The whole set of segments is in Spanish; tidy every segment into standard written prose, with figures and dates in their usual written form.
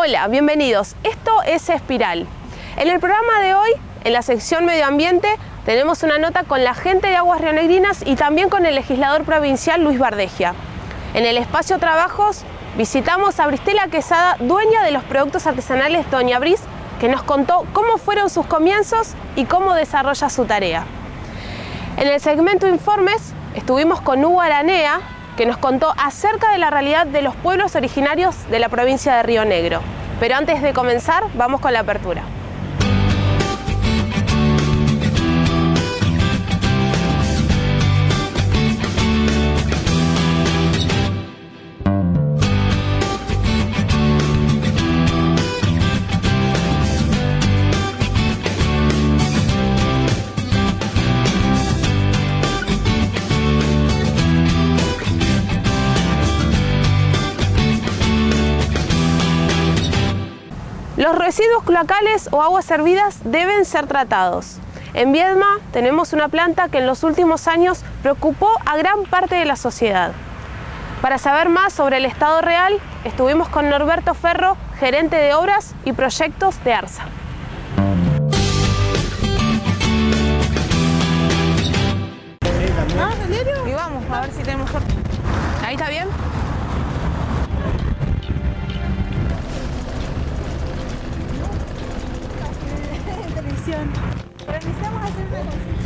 Hola, bienvenidos. Esto es Espiral. En el programa de hoy, en la sección Medio Ambiente, tenemos una nota con la gente de Aguas Rionegrinas y también con el legislador provincial Luis Bardegia. En el espacio Trabajos visitamos a Bristela Quesada, dueña de los productos artesanales Doña Bris, que nos contó cómo fueron sus comienzos y cómo desarrolla su tarea. En el segmento Informes estuvimos con Hugo Aranea, que nos contó acerca de la realidad de los pueblos originarios de la provincia de Río Negro. Pero antes de comenzar, vamos con la apertura. Los residuos cloacales o aguas servidas deben ser tratados. En Viedma tenemos una planta que en los últimos años preocupó a gran parte de la sociedad. Para saber más sobre el estado real, estuvimos con Norberto Ferro, gerente de obras y proyectos de ARSA. ¿Ah, en serio? Y vamos, a ver si tenemos suerte. ¿Ahí está bien? Pero necesitamos hacer una consulta.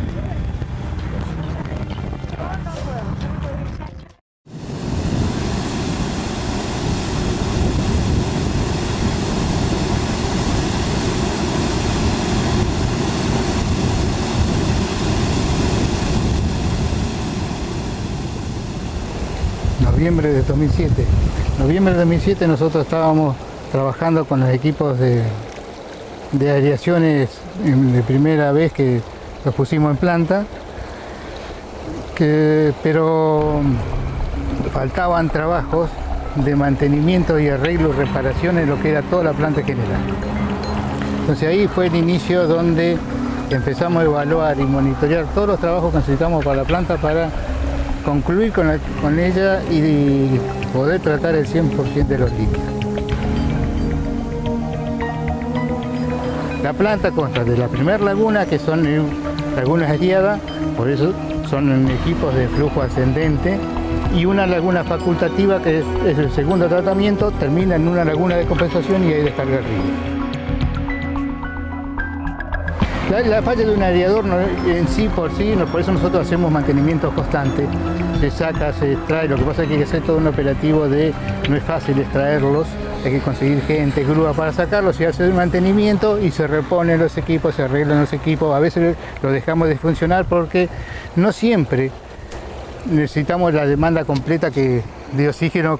Noviembre de 2007. Noviembre de 2007 nosotros estábamos trabajando con los equipos de aireaciones de primera vez que los pusimos en planta, pero faltaban trabajos de mantenimiento y arreglo y reparación en lo que era toda la planta general. Entonces ahí fue el inicio donde empezamos a evaluar y monitorear todos los trabajos que necesitamos para la planta para concluir con ella y poder tratar el 100% de los líquidos. La planta consta de la primera laguna, que son lagunas aireadas, por eso son equipos de flujo ascendente, y una laguna facultativa, que es el segundo tratamiento, termina en una laguna de compensación y ahí descarga el río. La falla de un aireador en sí por sí, por eso nosotros hacemos mantenimiento constante. Se saca, se extrae, lo que pasa es que hay que hacer todo un operativo no es fácil extraerlos, hay que conseguir gente, grúa para sacarlos, y hacer el mantenimiento y se reponen los equipos, se arreglan los equipos. A veces los dejamos de funcionar porque no siempre necesitamos la demanda completa de oxígeno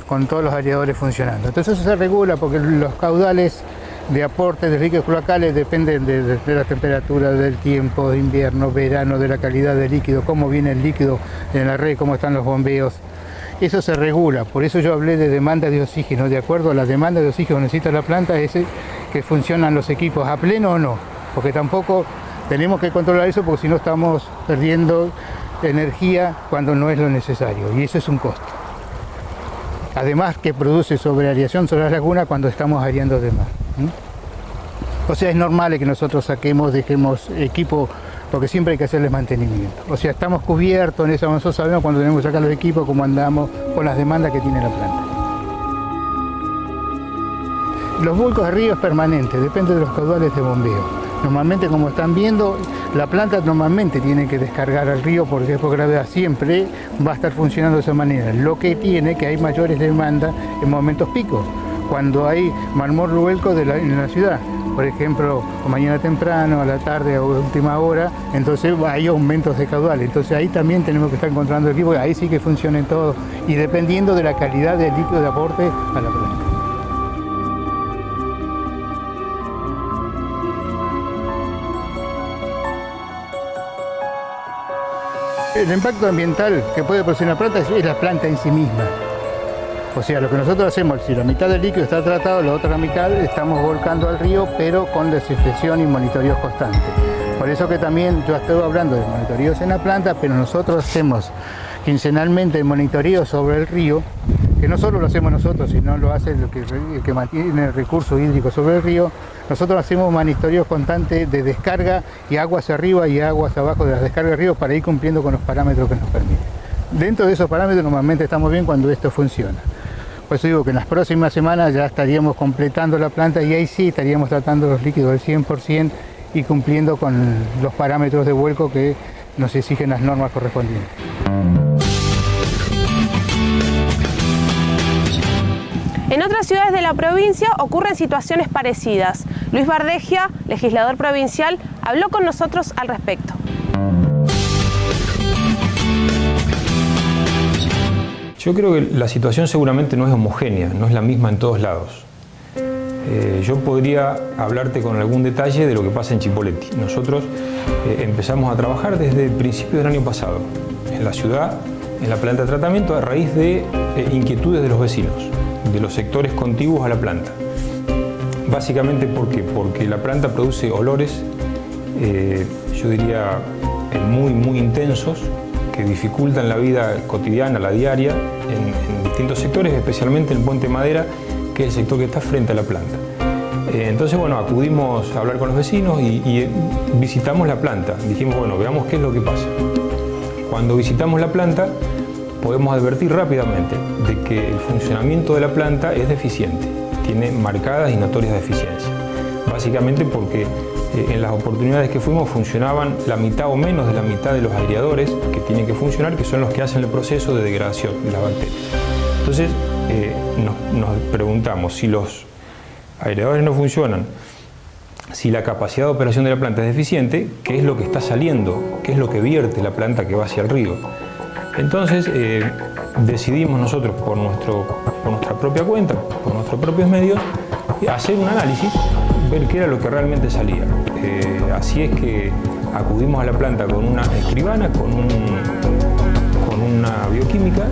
con todos los aireadores funcionando. Entonces eso se regula porque los caudales de aporte de líquidos cloacales dependen de la temperatura, del tiempo, de invierno, verano, de la calidad del líquido, cómo viene el líquido en la red, cómo están los bombeos. Eso se regula, por eso yo hablé de demanda de oxígeno. De acuerdo a la demanda de oxígeno que necesita la planta, es que funcionan los equipos a pleno o no, porque tampoco tenemos que controlar eso, porque si no estamos perdiendo energía cuando no es lo necesario, y eso es un costo. Además que produce sobreaireación sobre las lagunas cuando estamos aireando de más. O sea, es normal que nosotros dejemos equipo, porque siempre hay que hacerles mantenimiento. O sea, estamos cubiertos en eso, nosotros sabemos cuando tenemos que sacar los equipos, cómo andamos con las demandas que tiene la planta. Los vuelcos de río es permanente, depende de los caudales de bombeo. Normalmente, como están viendo, la planta normalmente tiene que descargar al río porque es por gravedad, siempre va a estar funcionando de esa manera. Lo que tiene que hay mayores demandas en momentos picos, cuando hay marmol revuelco en la ciudad. Por ejemplo, mañana temprano, a la tarde o a última hora, entonces hay aumentos de caudal. Entonces ahí también tenemos que estar encontrando el equipo, ahí sí que funcionen todos, y dependiendo de la calidad del líquido de aporte a la planta. El impacto ambiental que puede producir una planta es la planta en sí misma. O sea, lo que nosotros hacemos, si la mitad del líquido está tratado, la otra mitad estamos volcando al río, pero con desinfección y monitoreos constantes. Por eso que también yo estoy hablando de monitoreos en la planta, pero nosotros hacemos quincenalmente el monitoreo sobre el río, que que no solo lo hacemos nosotros, sino lo hace el que mantiene el recurso hídrico sobre el río. Nosotros hacemos monitoreo constante de descarga y aguas arriba y aguas abajo de las descargas del río para ir cumpliendo con los parámetros que nos permiten. Dentro de esos parámetros normalmente estamos bien cuando esto funciona. Por eso digo que en las próximas semanas ya estaríamos completando la planta y ahí sí estaríamos tratando los líquidos al 100% y cumpliendo con los parámetros de vuelco que nos exigen las normas correspondientes. En otras ciudades de la provincia ocurren situaciones parecidas. Luis Bardegia, legislador provincial, habló con nosotros al respecto. Yo creo que la situación seguramente no es homogénea, no es la misma en todos lados. Yo podría hablarte con algún detalle de lo que pasa en Chipoleti. Nosotros empezamos a trabajar desde principios del año pasado en la ciudad, en la planta de tratamiento, a raíz de inquietudes de los vecinos, de los sectores contiguos a la planta. Básicamente, ¿por qué? Porque la planta produce olores, yo diría, muy intensos, que dificultan la vida cotidiana, la diaria, en distintos sectores, especialmente en el Puente Madera, que es el sector que está frente a la planta. Entonces, bueno, acudimos a hablar con los vecinos y visitamos la planta. Dijimos, bueno, veamos qué es lo que pasa. Cuando visitamos la planta, podemos advertir rápidamente de que el funcionamiento de la planta es deficiente, tiene marcadas y notorias deficiencias. Básicamente porque en las oportunidades que fuimos funcionaban la mitad o menos de la mitad de los aireadores que tienen que funcionar, que son los que hacen el proceso de degradación de las bacterias. Entonces nos preguntamos si los aireadores no funcionan, si la capacidad de operación de la planta es deficiente, ¿qué es lo que está saliendo? ¿Qué es lo que vierte la planta que va hacia el río? Entonces decidimos nosotros por nuestra propia cuenta, por nuestros propios medios, hacer un análisis, ver qué era lo que realmente salía. Así es que acudimos a la planta con una escribana, con una bioquímica,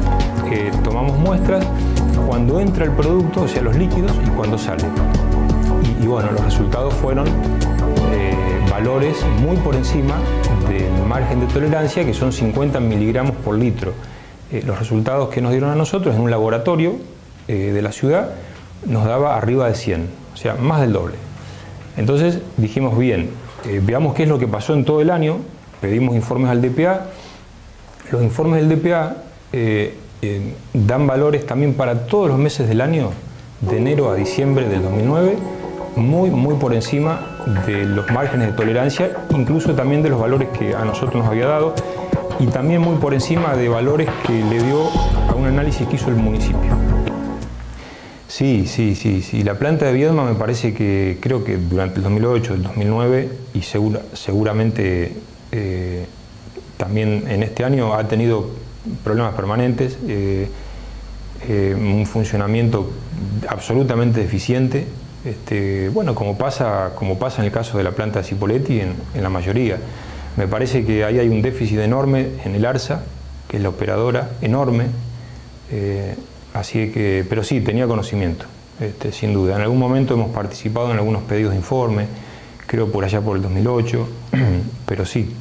tomamos muestras cuando entra el producto, o sea los líquidos, y cuando sale. Y bueno, los resultados fueron valores muy por encima del margen de tolerancia, que son 50 miligramos por litro. Los resultados que nos dieron a nosotros en un laboratorio de la ciudad nos daba arriba de 100, o sea, más del doble. Entonces dijimos, bien, veamos qué es lo que pasó en todo el año, pedimos informes al DPA. Los informes del DPA dan valores también para todos los meses del año, de enero a diciembre del 2009, muy por encima de los márgenes de tolerancia, incluso también de los valores que a nosotros nos había dado, y también muy por encima de valores que le dio a un análisis que hizo el municipio. Sí, la planta de Viedma me parece que, creo que durante el 2008, el 2009 y seguramente también en este año ha tenido problemas permanentes, un funcionamiento absolutamente deficiente, bueno, como pasa en el caso de la planta de Cipolletti en la mayoría. Me parece que ahí hay un déficit enorme en el ARSA, que es la operadora, enorme, así que, pero sí, tenía conocimiento, sin duda. En algún momento hemos participado en algunos pedidos de informe, creo por allá por el 2008, pero sí.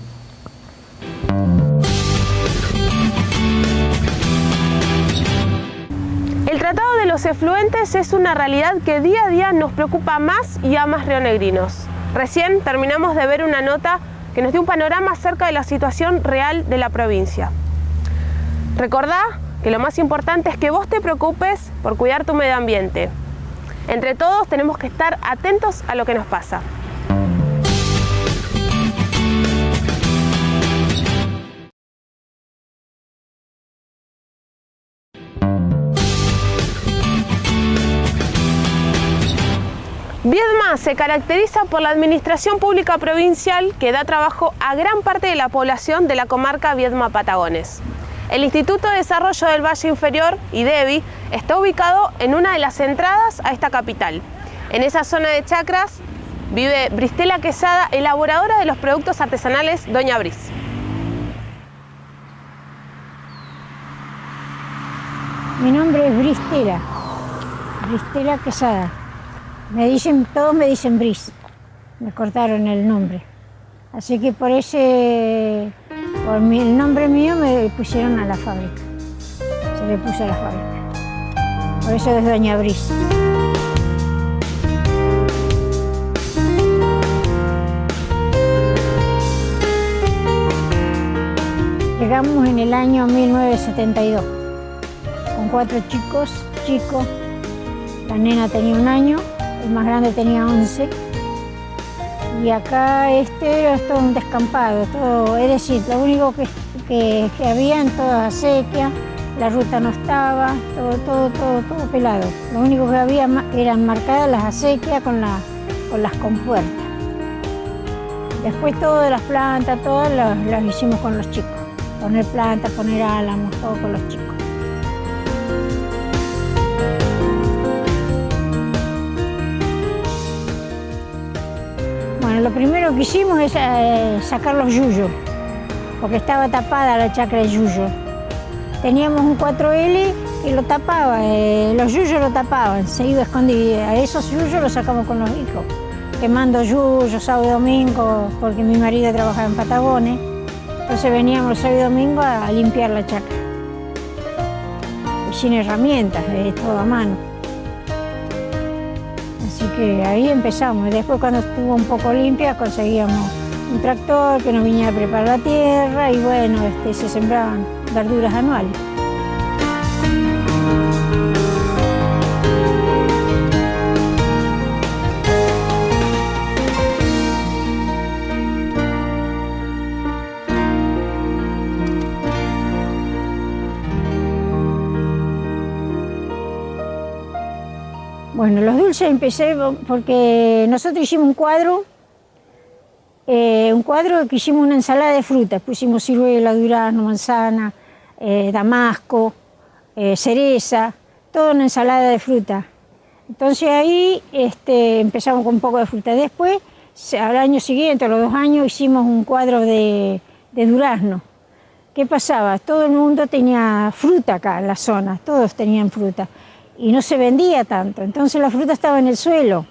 El tratado de los efluentes es una realidad que día a día nos preocupa más y a más rionegrinos. Recién terminamos de ver una nota que nos dio un panorama acerca de la situación real de la provincia. Recordá que lo más importante es que vos te preocupes por cuidar tu medio ambiente. Entre todos tenemos que estar atentos a lo que nos pasa. Viedma se caracteriza por la administración pública provincial que da trabajo a gran parte de la población de la comarca Viedma-Patagones. El Instituto de Desarrollo del Valle Inferior, IDEVI, está ubicado en una de las entradas a esta capital. En esa zona de chacras vive Bristela Quesada, elaboradora de los productos artesanales Doña Bris. Mi nombre es Bristela Quesada. Todos me dicen Bris, me cortaron el nombre. Así que por el nombre mío me pusieron a la fábrica, se le puso a la fábrica. Por eso es Doña Bris. Llegamos en el año 1972, con 4 chicos. La nena tenía 1 año, el más grande tenía 11. Y acá era todo un descampado, todo, es decir, lo único que había en toda sequía, la ruta no estaba, todo pelado. Lo único que había eran marcadas las acequias con las compuertas. Después todas las plantas, todas las hicimos con los chicos. Poner plantas, poner álamos, todo con los chicos. Bueno, lo primero que hicimos es sacar los yuyos, porque estaba tapada la chacra de yuyo. Teníamos un 4L y lo tapaba, los yuyos lo tapaban, se iba escondido. A esos yuyos los sacamos con los hijos, quemando yuyos sábado y domingo, porque mi marido trabajaba en Patagones. Entonces veníamos los sábados y domingos a limpiar la chacra. Y sin herramientas, todo a mano. Así que ahí empezamos. Después, cuando estuvo un poco limpia, conseguíamos un tractor que nos viniera a preparar la tierra y bueno, se sembraban verduras anuales. Bueno, los dulces empecé porque nosotros hicimos un cuadro que hicimos una ensalada de frutas. Pusimos ciruela, durazno, manzana, damasco, cereza, toda una ensalada de fruta. Entonces ahí empezamos con un poco de fruta. Después, al año siguiente, a los 2 años, hicimos un cuadro de durazno. ¿Qué pasaba? Todo el mundo tenía fruta acá en la zona, todos tenían fruta. Y no se vendía tanto, entonces la fruta estaba en el suelo,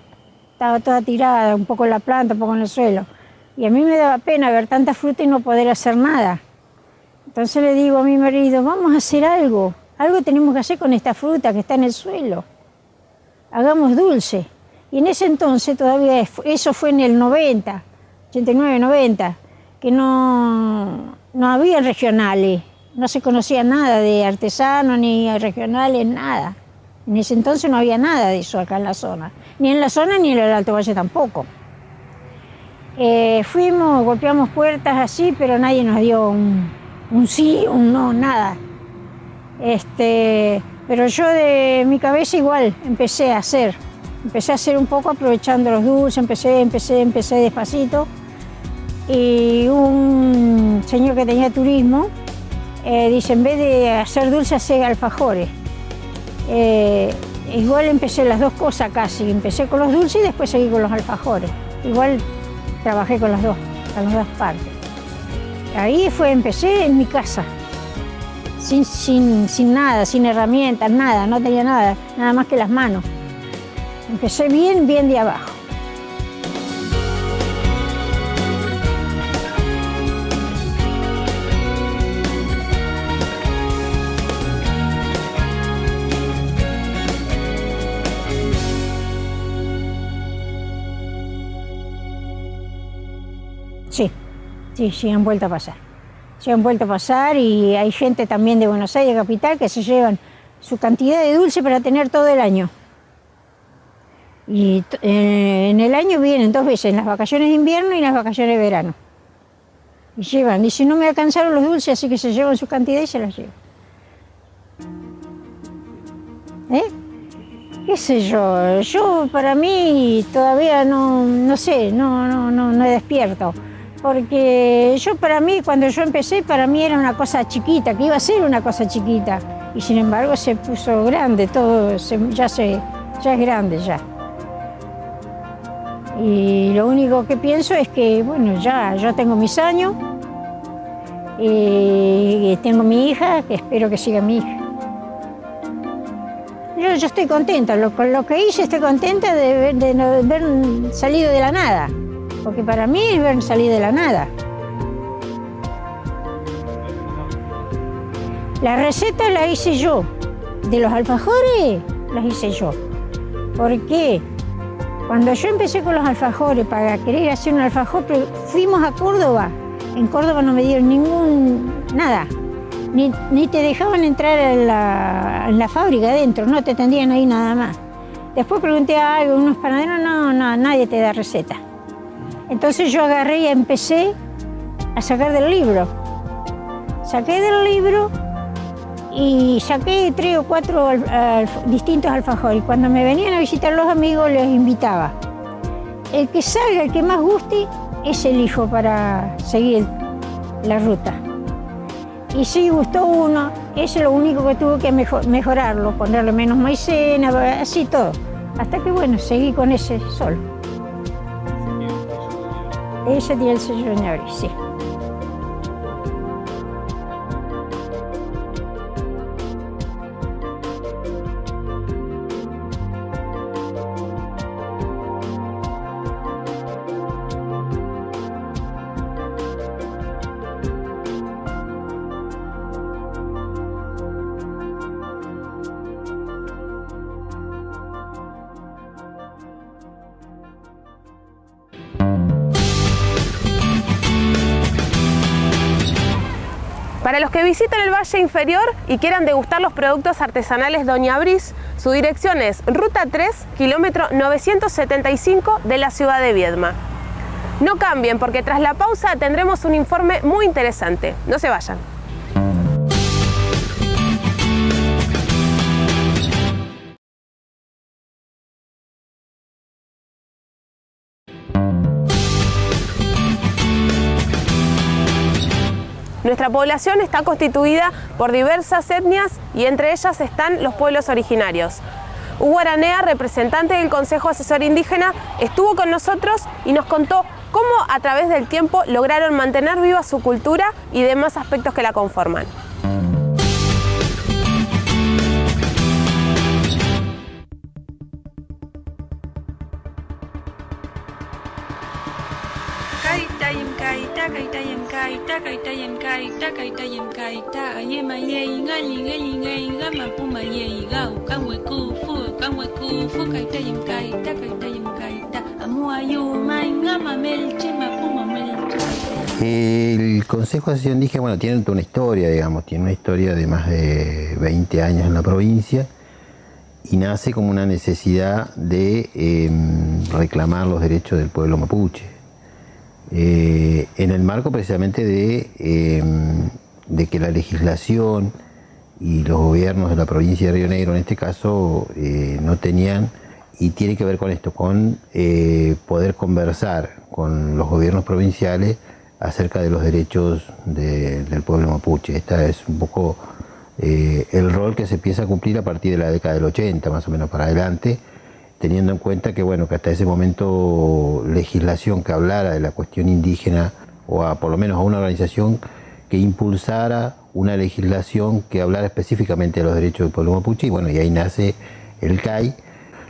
estaba toda tirada, un poco en la planta, un poco en el suelo. Y a mí me daba pena ver tanta fruta y no poder hacer nada. Entonces le digo a mi marido, vamos a hacer algo tenemos que hacer con esta fruta que está en el suelo. Hagamos dulce. Y en ese entonces todavía, eso fue en el 90, 89, 90, que no había regionales, no se conocía nada de artesanos ni regionales, nada. En ese entonces no había nada de eso acá en la zona, ni en la zona ni en el Alto Valle tampoco. Fuimos, golpeamos puertas así, pero nadie nos dio un sí, un no, nada. Pero yo de mi cabeza igual empecé a hacer un poco aprovechando los dulces, empecé despacito. Y un señor que tenía turismo dice, en vez de hacer dulces, hacer alfajores. Igual empecé las dos cosas casi, empecé con los dulces y después seguí con los alfajores. Igual trabajé con las dos partes. Ahí empecé en mi casa, sin nada, sin herramientas, nada, no tenía nada más que las manos. Empecé bien de abajo. Sí, han vuelto a pasar. Se han vuelto a pasar y hay gente también de Buenos Aires, capital, que se llevan su cantidad de dulce para tener todo el año. Y en el año vienen 2 veces, las vacaciones de invierno y las vacaciones de verano. Y llevan, dicen, no me alcanzaron los dulces, así que se llevan su cantidad y se las llevan. ¿Qué sé yo? Yo para mí todavía no sé, no despierto. Porque cuando yo empecé, para mí era una cosa chiquita, que iba a ser una cosa chiquita. Y sin embargo se puso grande, todo ya es grande ya. Y lo único que pienso es que, bueno, ya yo tengo mis años, y tengo mi hija, que espero que siga mi hija. Yo estoy contenta, con lo que hice estoy contenta de haber salido de la nada. Porque para mí es ver salir de la nada. La receta la hice yo. De los alfajores, las hice yo. ¿Por qué? Cuando yo empecé con los alfajores, para querer hacer un alfajor, fuimos a Córdoba. En Córdoba no me dieron nada. Ni te dejaban entrar en la fábrica adentro, no te tendrían ahí nada más. Después pregunté a algunos panaderos, no, nadie te da receta. Entonces yo agarré y empecé a sacar del libro. Saqué del libro y saqué 3 o 4 distintos alfajores. Cuando me venían a visitar los amigos, les invitaba. El que salga, el que más guste, ese elijo para seguir la ruta. Y si gustó uno, ese es lo único que tuve que mejorarlo, ponerle menos maicena, así todo. Hasta que, bueno, seguí con ese solo. Ese tiene el sello de Ñabrí, sí. Para los que visiten el Valle Inferior y quieran degustar los productos artesanales Doña Bris, su dirección es Ruta 3, kilómetro 975 de la ciudad de Viedma. No cambien, porque tras la pausa tendremos un informe muy interesante. No se vayan. Nuestra población está constituida por diversas etnias y entre ellas están los pueblos originarios. Hugo Aranea, representante del Consejo Asesor Indígena, estuvo con nosotros y nos contó cómo a través del tiempo lograron mantener viva su cultura y demás aspectos que la conforman. El Consejo de Asesor Indígena, bueno, tiene una historia, digamos, tiene una historia de más de 20 años en la provincia y nace como una necesidad de reclamar los derechos del pueblo mapuche. En el marco precisamente de que la legislación y los gobiernos de la provincia de Río Negro, en este caso, no tenían, y tiene que ver con esto, con poder conversar con los gobiernos provinciales acerca de los derechos del pueblo mapuche. Esta es un poco el rol que se empieza a cumplir a partir de la década del 80, más o menos para adelante, teniendo en cuenta que, bueno, que hasta ese momento legislación que hablara de la cuestión indígena, o por lo menos a una organización que impulsara una legislación que hablara específicamente de los derechos del pueblo mapuche, y bueno, y ahí nace el CAI.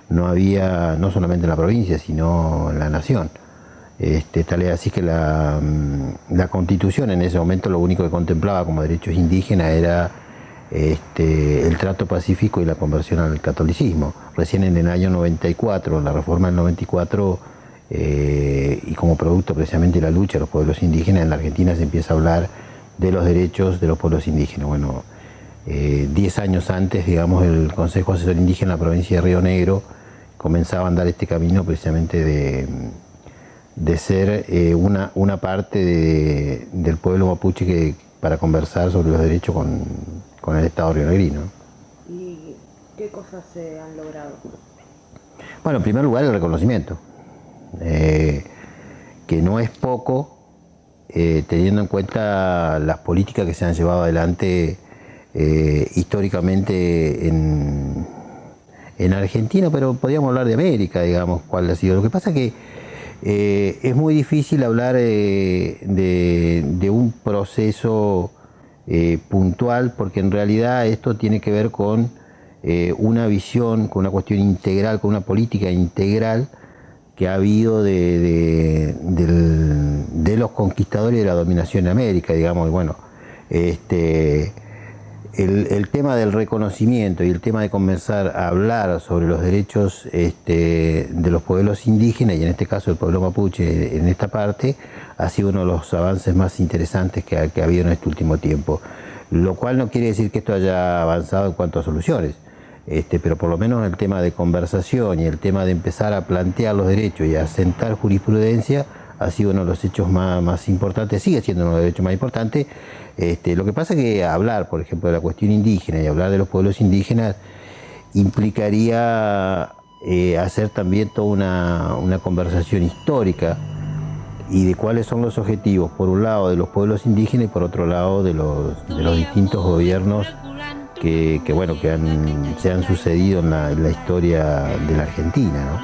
No había, no solamente en la provincia, sino en la nación. Tal es así que la Constitución en ese momento lo único que contemplaba como derechos indígenas era el trato pacífico y la conversión al catolicismo. Recién en el año 94, la reforma del 94, y como producto precisamente de la lucha de los pueblos indígenas, en la Argentina se empieza a hablar de los derechos de los pueblos indígenas. Bueno, 10 años antes, digamos, el Consejo Asesor Indígena en la provincia de Río Negro comenzaba a andar este camino precisamente de ser una parte del pueblo mapuche para conversar sobre los derechos con el Estado rionegrino. ¿Y qué cosas se han logrado? Bueno, en primer lugar el reconocimiento, que no es poco, teniendo en cuenta las políticas que se han llevado adelante históricamente en Argentina, pero podríamos hablar de América, digamos, cuál ha sido. Lo que pasa es que es muy difícil hablar de un proceso puntual, porque en realidad esto tiene que ver con una visión, con una cuestión integral, con una política integral que ha habido de los conquistadores y de la dominación en América, digamos. Bueno, el tema del reconocimiento y el tema de comenzar a hablar sobre los derechos de los pueblos indígenas, y en este caso el pueblo mapuche en esta parte, ha sido uno de los avances más interesantes que ha habido en este último tiempo. Lo cual no quiere decir que esto haya avanzado en cuanto a soluciones, pero por lo menos el tema de conversación y el tema de empezar a plantear los derechos y a sentar jurisprudencia ha sido uno de los hechos más importantes, sigue siendo uno de los hechos más importantes. Lo que pasa es que hablar, por ejemplo, de la cuestión indígena y hablar de los pueblos indígenas implicaría hacer también toda una conversación histórica y de cuáles son los objetivos, por un lado de los pueblos indígenas y por otro lado de los distintos gobiernos que se han sucedido en la historia de la Argentina, ¿no?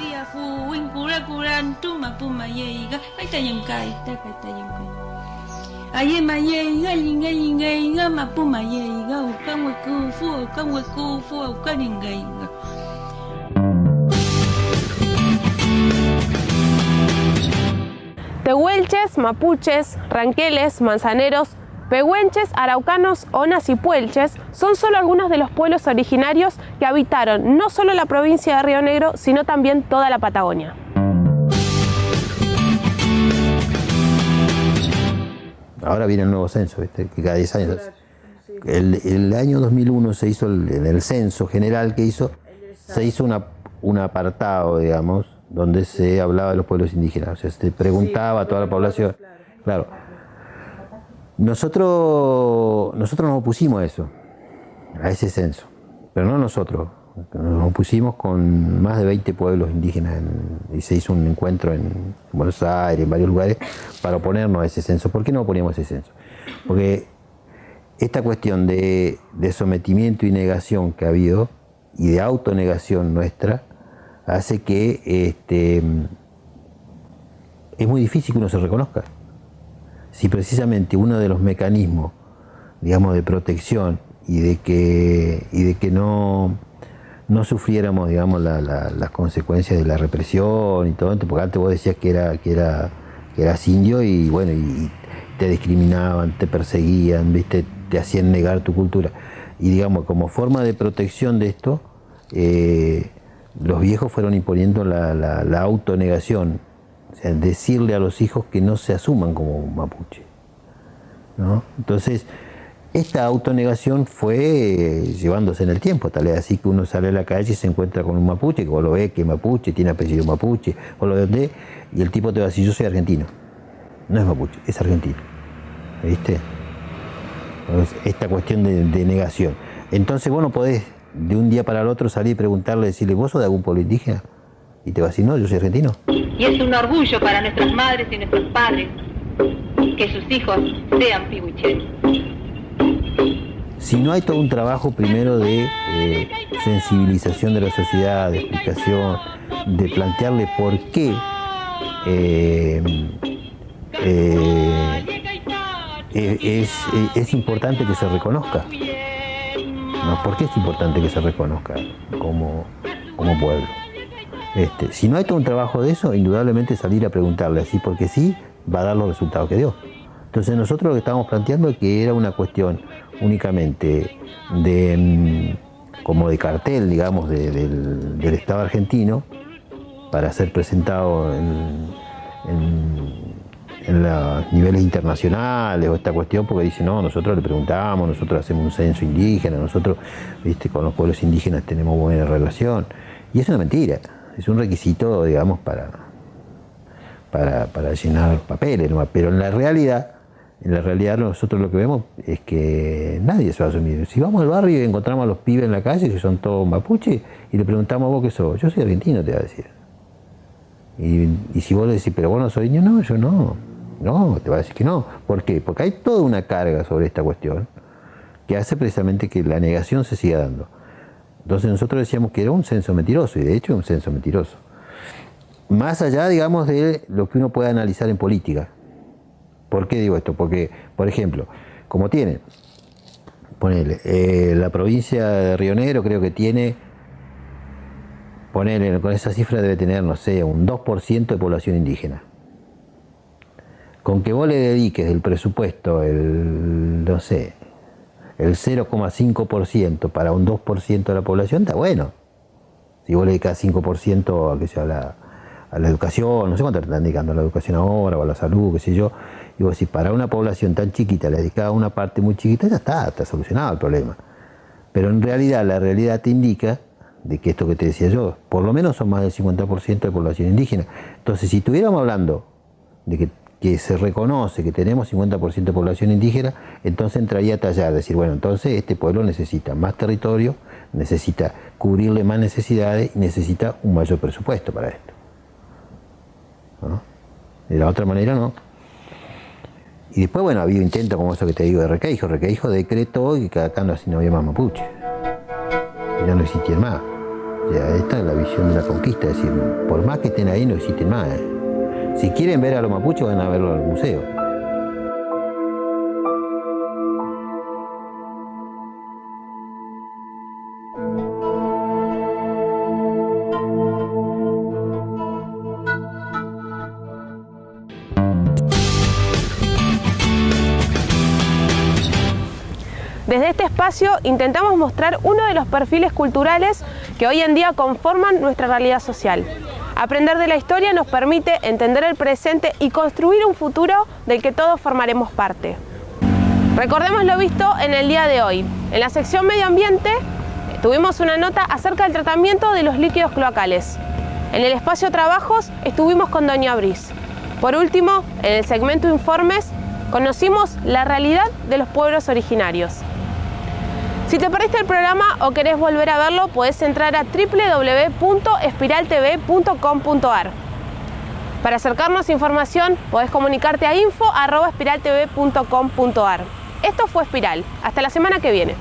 Tehuelches, mapuches, ranqueles, manzaneros, pehuenches, araucanos, onas y puelches son solo algunos de los pueblos originarios que habitaron no solo la provincia de Río Negro, sino también toda la Patagonia. Ahora viene el nuevo censo, ¿viste? Que cada 10 años. El año 2001 se hizo, en el censo general que hizo, se hizo un apartado, digamos, donde se hablaba de los pueblos indígenas. O sea, se preguntaba a toda la población. Claro. Nosotros nos opusimos a eso, a ese censo. Pero no nosotros. Nos opusimos con más de 20 pueblos indígenas y se hizo un encuentro en Buenos Aires, en varios lugares, para oponernos a ese censo. ¿Por qué no oponíamos a ese censo? Porque esta cuestión de sometimiento y negación que ha habido, y de autonegación nuestra, hace que es muy difícil que uno se reconozca. Si precisamente uno de los mecanismos, digamos, de protección y de que no sufriéramos, digamos, las consecuencias de la represión y todo, porque antes vos decías que eras indio y bueno, y te discriminaban, te perseguían, ¿viste? Te hacían negar tu cultura. Y digamos, como forma de protección de esto, los viejos fueron imponiendo la autonegación, o sea, decirle a los hijos que no se asuman como mapuche, ¿no? Entonces, esta autonegación fue llevándose en el tiempo, tal vez así que uno sale a la calle y se encuentra con un mapuche, que vos lo ves que es mapuche, tiene apellido mapuche, o lo ves, y el tipo te va a decir, yo soy argentino. No es mapuche, es argentino. ¿Viste? Entonces, esta cuestión de negación. Entonces vos no podés de un día para el otro salir y preguntarle, decirle, ¿vos sos de algún pueblo indígena? Y te va a decir, no, yo soy argentino. Y es un orgullo para nuestras madres y nuestros padres que sus hijos sean pihuicheros. Si no hay todo un trabajo primero de sensibilización de la sociedad, de explicación, de plantearle por qué es importante que se reconozca, ¿no? ¿Por qué es importante que se reconozca como pueblo? Si no hay todo un trabajo de eso, indudablemente salir a preguntarle así porque sí, va a dar los resultados que dio. Entonces nosotros lo que estábamos planteando es que era una cuestión únicamente como de cartel, digamos, del Estado argentino para ser presentado en los niveles internacionales o esta cuestión, porque dicen, no, nosotros le preguntamos, nosotros hacemos un censo indígena, nosotros, ¿viste? Con los pueblos indígenas tenemos buena relación. Y es una mentira, es un requisito, digamos, para llenar papeles, ¿no? Pero en la realidad nosotros lo que vemos es que nadie se va a asumir. Si vamos al barrio y encontramos a los pibes en la calle que son todos mapuche y le preguntamos, ¿vos qué sos? Yo soy argentino, te va a decir. Y si vos le decís, pero vos no sos indio, no, yo no. No, te va a decir que no. ¿Por qué? Porque hay toda una carga sobre esta cuestión que hace precisamente que la negación se siga dando. Entonces nosotros decíamos que era un censo mentiroso, y de hecho es un censo mentiroso. Más allá, digamos, de lo que uno puede analizar en política. ¿Por qué digo esto? Porque, por ejemplo, como tiene, ponele, la provincia de Río Negro creo que tiene, ponele, con esa cifra debe tener, no sé, un 2% de población indígena. Con que vos le dediques del presupuesto, no sé, el 0,5% para un 2% de la población, está bueno. Si vos le dedicás 5% a, que sea, a la educación, no sé cuánto le están dedicando a la educación ahora, o a la salud, qué sé yo, y vos si para una población tan chiquita le dedicás una parte muy chiquita, ya está solucionado el problema. Pero en realidad, la realidad te indica de que esto que te decía yo, por lo menos son más del 50% de población indígena. Entonces, si estuviéramos hablando de que se reconoce que tenemos 50% de población indígena, entonces entraría a tallar, decir, bueno, entonces este pueblo necesita más territorio, necesita cubrirle más necesidades y necesita un mayor presupuesto para esto. ¿No? De la otra manera no. Y después, bueno, había intentos como eso que te digo de Requeijo. Requeijo decretó que acá no había más mapuche. Ya no existían más. Ya esta es la visión de la conquista, es decir, por más que estén ahí no existen más. Si quieren ver a los mapuches van a verlo al museo. Desde este espacio intentamos mostrar uno de los perfiles culturales que hoy en día conforman nuestra realidad social. Aprender de la historia nos permite entender el presente y construir un futuro del que todos formaremos parte. Recordemos lo visto en el día de hoy. En la sección Medio Ambiente tuvimos una nota acerca del tratamiento de los líquidos cloacales. En el espacio Trabajos estuvimos con Doña Bris. Por último, en el segmento Informes, conocimos la realidad de los pueblos originarios. Si te perdiste el programa o querés volver a verlo, podés entrar a www.espiraltv.com.ar. Para acercarnos información, podés comunicarte a info@espiraltv.com.ar. Esto fue Espiral. Hasta la semana que viene.